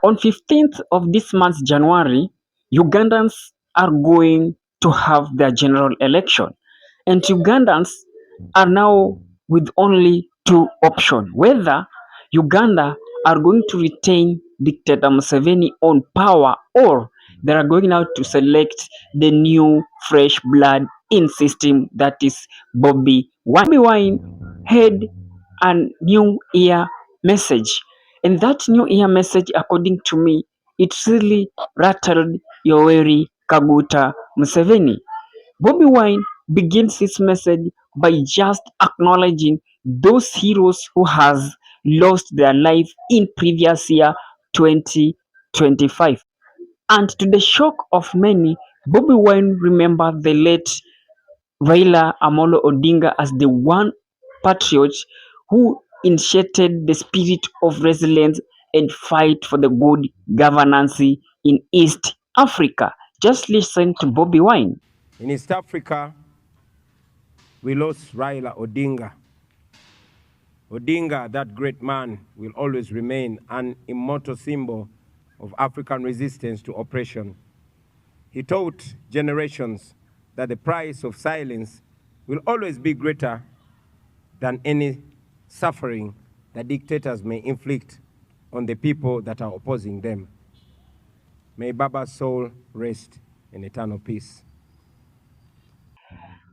On 15th of this month, January, Ugandans are going to have their general election. And Ugandans are now with only two options, whether Uganda are going to retain dictator Museveni on power, or they are going now to select the new fresh blood in system, that is Bobi Wine. Bobi Wine had a new year message, and that new year message, according to me, it really rattled Yoweri Kaguta Museveni. Bobi Wine begins his message by just acknowledging those heroes who has lost their life in previous year 2025. And to the shock of many, Bobi Wine remembered the late Raila Amolo Odinga as the one patriot who initiated the spirit of resilience and fight for the good governance in East Africa. Just listen to Bobi Wine. In East Africa, we lost Raila Odinga. Odinga, that great man, will always remain an immortal symbol of African resistance to oppression. He taught generations that the price of silence will always be greater than any suffering that dictators may inflict on the people that are opposing them. May Baba's soul rest in eternal peace.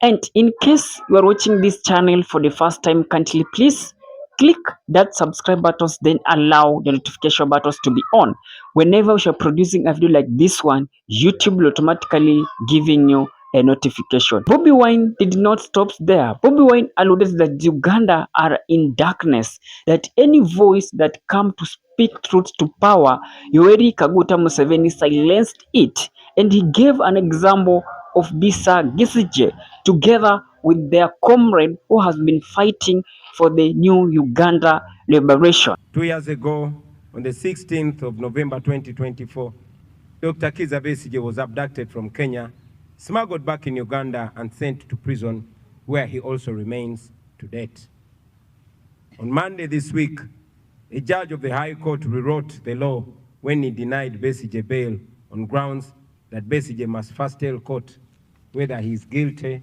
And in case you are watching this channel for the first time, kindly please click that subscribe button, then allow the notification buttons to be on. Whenever we are producing a video like this one, YouTube will automatically giving you a notification. Bobi Wine did not stop there. Bobi Wine alluded that Uganda are in darkness, that any voice that come to speak truth to power, Yoweri Kaguta Museveni silenced it. And he gave an example of Bisa Gisije together with their comrade who has been fighting for the new Uganda liberation. 2 years ago, on the 16th of November 2024, Dr. Kizza Besigye was abducted from Kenya, smuggled back in Uganda and sent to prison, where he also remains to date. On Monday this week, a judge of the High Court rewrote the law when he denied Besigye bail on grounds that Besigye must first tell court whether he is guilty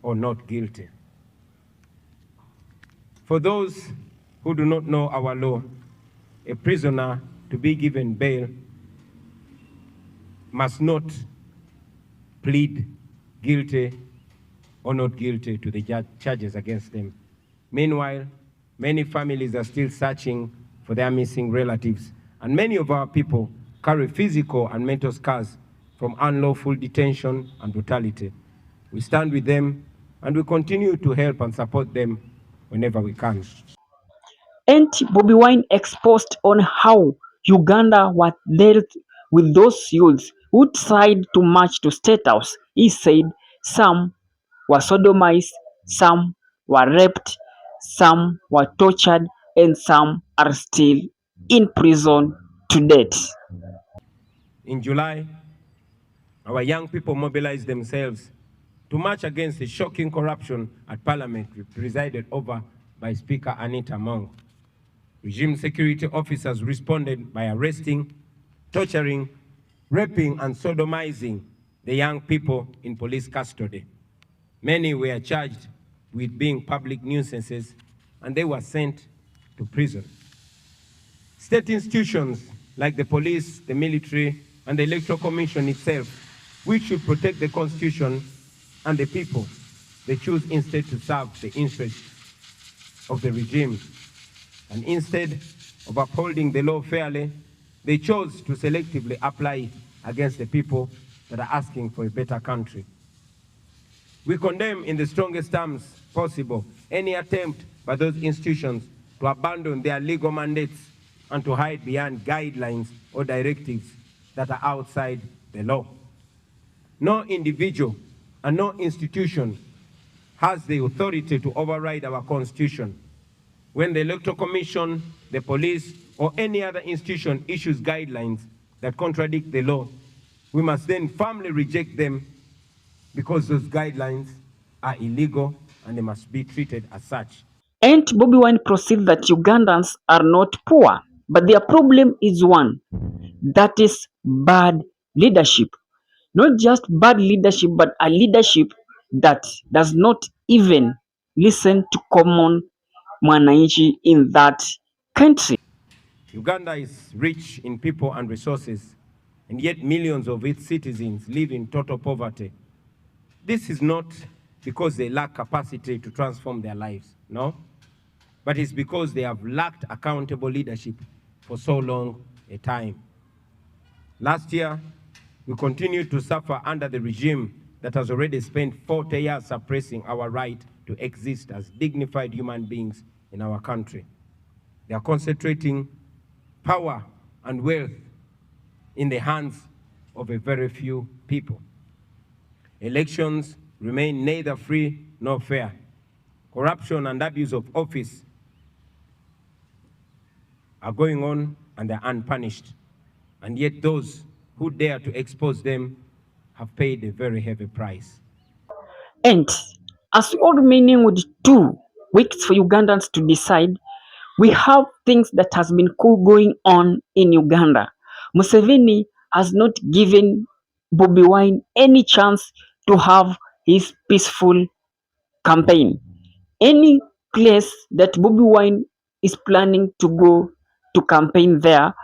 or not guilty. For those who do not know our law, a prisoner to be given bail must not plead guilty or not guilty to the charges against them. Meanwhile, many families are still searching for their missing relatives, and many of our people carry physical and mental scars from unlawful detention and brutality. We stand with them, and we continue to help and support them whenever we can. And Bobi Wine exposed on how Uganda was dealt with those youths who tried to march to State House. He said some were sodomized, some were raped, some were tortured, and some are still in prison to date. In July, our young people mobilized themselves to march against the shocking corruption at Parliament presided over by Speaker Anita Among. Regime security officers responded by arresting, torturing, raping, and sodomizing the young people in police custody. Many were charged with being public nuisances, and they were sent to prison. State institutions like the police, the military, and the Electoral Commission itself, which should protect the Constitution and the people, they choose instead to serve the interests of the regime. And instead of upholding the law fairly, they chose to selectively apply it against the people that are asking for a better country. We condemn in the strongest terms possible any attempt by those institutions to abandon their legal mandates and to hide behind guidelines or directives that are outside the law. No individual and no institution has the authority to override our Constitution. When the Electoral Commission, the police, or any other institution issues guidelines that contradict the law, we must then firmly reject them because those guidelines are illegal and they must be treated as such. And Bobi Wine proceeds that Ugandans are not poor. But their problem is one, that is bad leadership. Not just bad leadership, but a leadership that does not even listen to common mwananchi in that country. Uganda is rich in people and resources, and yet millions of its citizens live in total poverty. This is not because they lack capacity to transform their lives, no, but it's because they have lacked accountable leadership for so long a time. Last year, we continued to suffer under the regime that has already spent 40 years suppressing our right to exist as dignified human beings in our country. They are concentrating power and wealth in the hands of a very few people. Elections remain neither free nor fair. Corruption and abuse of office are going on and they're unpunished. And yet those who dare to expose them have paid a very heavy price. And as we all remaining with 2 weeks for Ugandans to decide, we have things that has been going on in Uganda. Museveni has not given Bobi Wine any chance to have his peaceful campaign. Any place that Bobi Wine is planning to go to campaign there,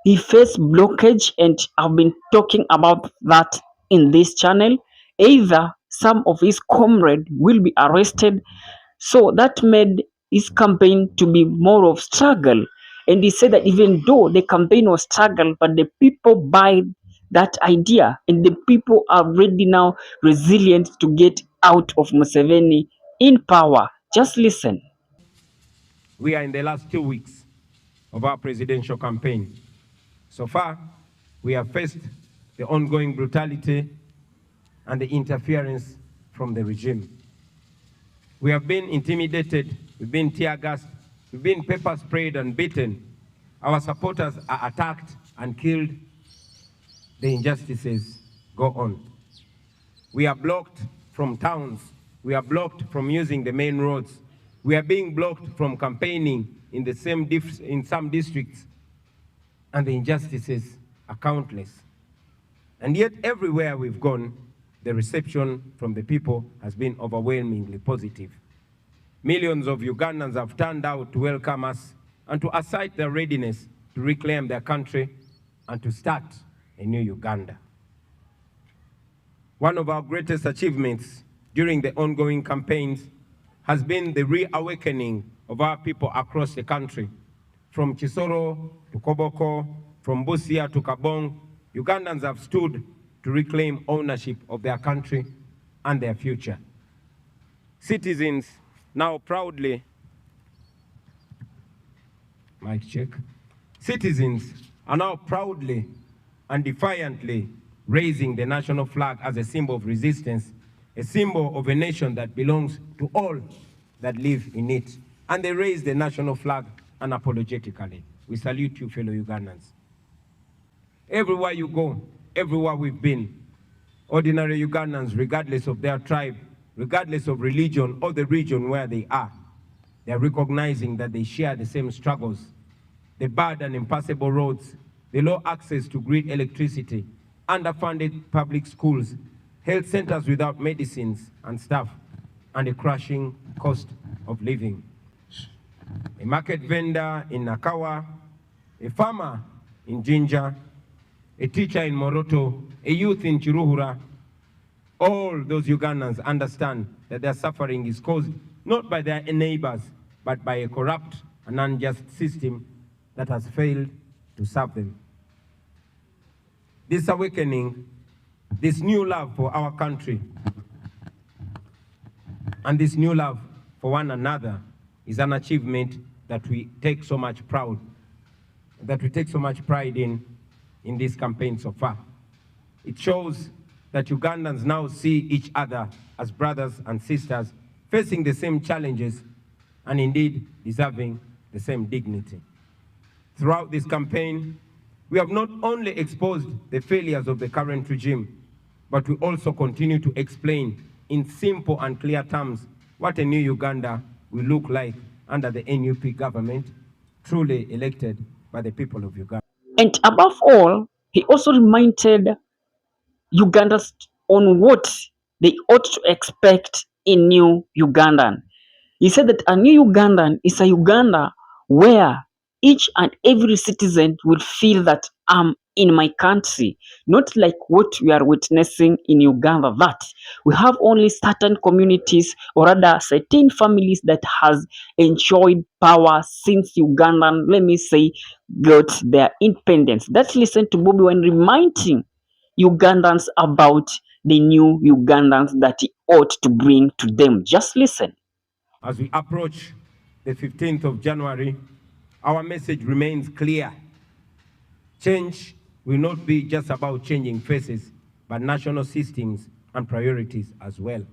he faced blockage, and I've been talking about that in this channel. Either some of his comrades will be arrested, so that made his campaign to be more of struggle. And he said that even though the campaign was struggle, but the people buy that idea, and the people are ready now, resilient to get out of Museveni in power. Just listen. We are in the last 2 weeks of our presidential campaign. So far, we have faced the ongoing brutality and the interference from the regime. We have been intimidated, we've been tear gassed, we've been pepper sprayed and beaten. Our supporters are attacked and killed. The injustices go on. We are blocked from towns. We are blocked from using the main roads. We are being blocked from campaigning in some districts. And the injustices are countless. And yet everywhere we've gone, the reception from the people has been overwhelmingly positive. Millions of Ugandans have turned out to welcome us and to assert their readiness to reclaim their country and to start a new Uganda. One of our greatest achievements during the ongoing campaigns has been the reawakening of our people across the country. From Chisoro to Koboko, from Busia to Kabong, Ugandans have stood to reclaim ownership of their country and their future. Citizens now proudly, mic check. Citizens are now proudly and defiantly raising the national flag as a symbol of resistance, a symbol of a nation that belongs to all that live in it. And they raise the national flag unapologetically. We salute you, fellow Ugandans. Everywhere you go, everywhere we've been, ordinary Ugandans, regardless of their tribe, regardless of religion or the region where they are recognizing that they share the same struggles. The bad and impassable roads, the low access to grid electricity, underfunded public schools, health centers without medicines and staff, and a crashing cost of living. A market vendor in Nakawa, a farmer in Jinja, a teacher in Moroto, a youth in Chiruhura, all those Ugandans understand that their suffering is caused not by their neighbors, but by a corrupt and unjust system that has failed to serve them. This awakening, this new love for our country, and this new love for one another is an achievement that we take so much pride in this campaign so far. It shows that Ugandans now see each other as brothers and sisters, facing the same challenges and indeed deserving the same dignity. Throughout this campaign, we have not only exposed the failures of the current regime, but we also continue to explain in simple and clear terms what a new Uganda will look like under the NUP government, truly elected by the people of Uganda. And above all, he also reminded Ugandans on what they ought to expect in new Ugandan. He said that a new Ugandan is a Uganda where each and every citizen will feel that I'm in my country, not like what we are witnessing in Uganda, that we have only certain communities or rather certain families that has enjoyed power since Ugandan, let me say, got their independence. Let's listen to Bobi when reminding Ugandans about the new Ugandans that he ought to bring to them. Just listen. As we approach the 15th of January, our message remains clear. Change will not be just about changing faces, but national systems and priorities as well.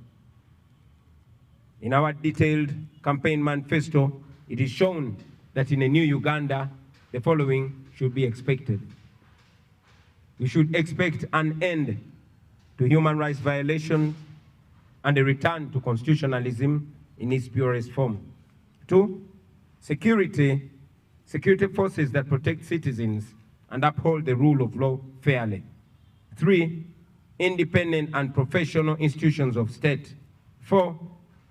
In our detailed campaign manifesto, it is shown that in a new Uganda, the following should be expected. We should expect an end to human rights violations and a return to constitutionalism in its purest form. 2, security forces that protect citizens and uphold the rule of law fairly. 3, independent and professional institutions of state. 4,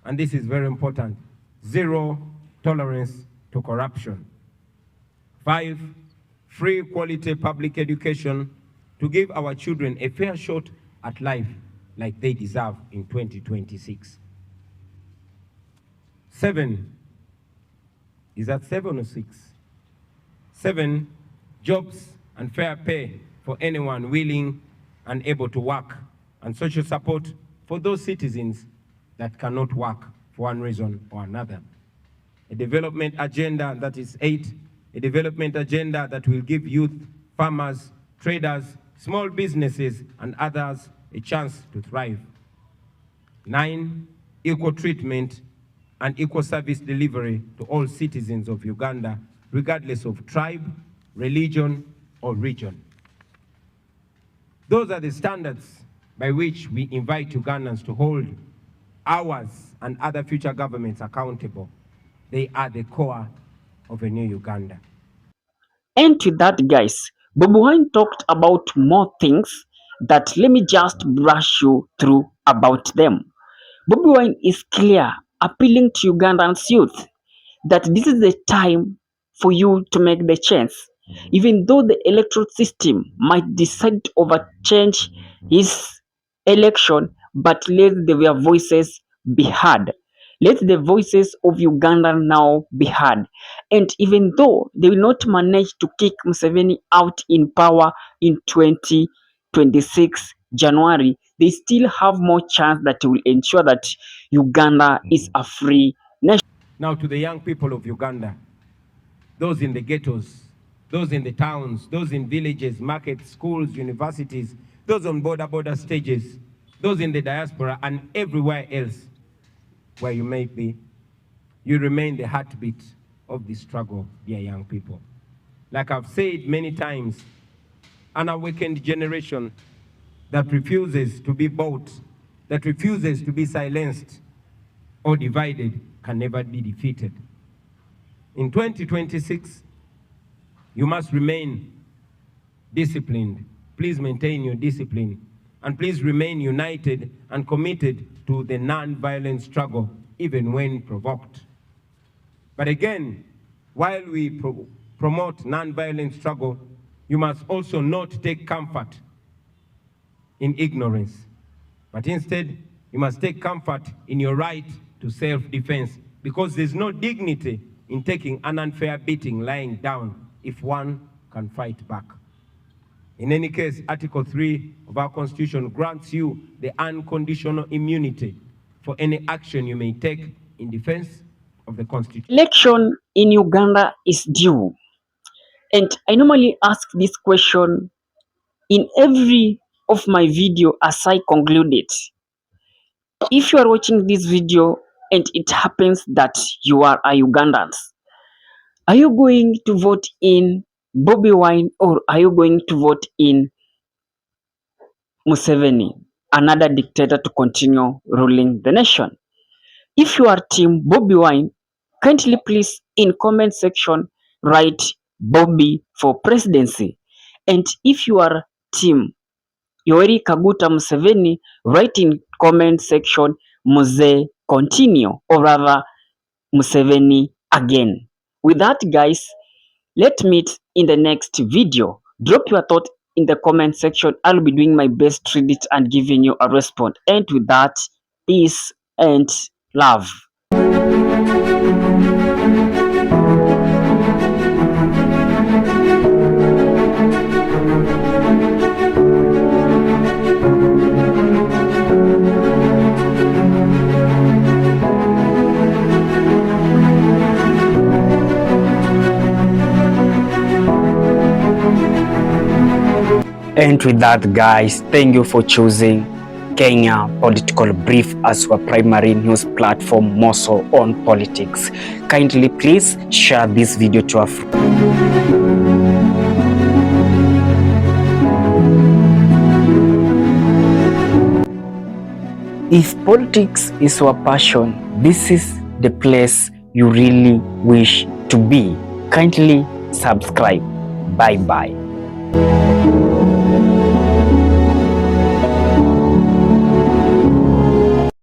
and this is very important, zero tolerance to corruption. 5, free quality public education to give our children a fair shot at life like they deserve in 2026. 7, is that 7 or 6? 7, jobs and fair pay for anyone willing and able to work, and social support for those citizens that cannot work for one reason or another. A development agenda, that is 8, a development agenda that will give youth, farmers, traders, small businesses, and others a chance to thrive. 9, equal treatment and equal service delivery to all citizens of Uganda, regardless of tribe, religion, or region. Those are the standards by which we invite Ugandans to hold ours and other future governments accountable. They are the core of a new Uganda. And to that, guys, Bobi Wine talked about more things that let me just brush you through about them. Bobi Wine is clear, appealing to Ugandans youth that this is the time for you to make the change. Even though the electoral system might decide to overchange his election, but let their voices be heard. Let the voices of Uganda now be heard. And even though they will not manage to kick Museveni out in power in 2026 January, they still have more chance that will ensure that Uganda is a free nation. Now to the young people of Uganda, those in the ghettos, those in the towns, those in villages, markets, schools, universities, those on border stages, those in the diaspora and everywhere else where you may be, you remain the heartbeat of the struggle, dear young people. Like I've said many times, an awakened generation that refuses to be bought, that refuses to be silenced or divided can never be defeated. In 2026, you must remain disciplined. Please maintain your discipline. And please remain united and committed to the non-violent struggle, even when provoked. But again, while we promote non-violent struggle, you must also not take comfort in ignorance, but instead, you must take comfort in your right to self-defense, because there's no dignity in taking an unfair beating lying down if one can fight back. In any case, Article 3 of our Constitution grants you the unconditional immunity for any action you may take in defense of the Constitution. Election in Uganda is due. And I normally ask this question in every of my video as I conclude it. If you are watching this video and it happens that you are a Ugandan, are you going to vote in Bobi Wine or are you going to vote in Museveni, another dictator to continue ruling the nation? If you are team Bobi Wine, kindly please in comment section write Bobi for presidency. And if you are team Yoweri Kaguta Museveni, write in comment section Muse continue, or rather Museveni again. With that, guys, let's meet in the next video. Drop your thought in the comment section. I'll be doing my best to read it and giving you a response. And with that, peace and love. And with that, guys, thank you for choosing Kenya Political Brief as your primary news platform, more so on politics. Kindly please share this video to a friend. If politics is your passion, this is the place you really wish to be. Kindly subscribe. Bye bye.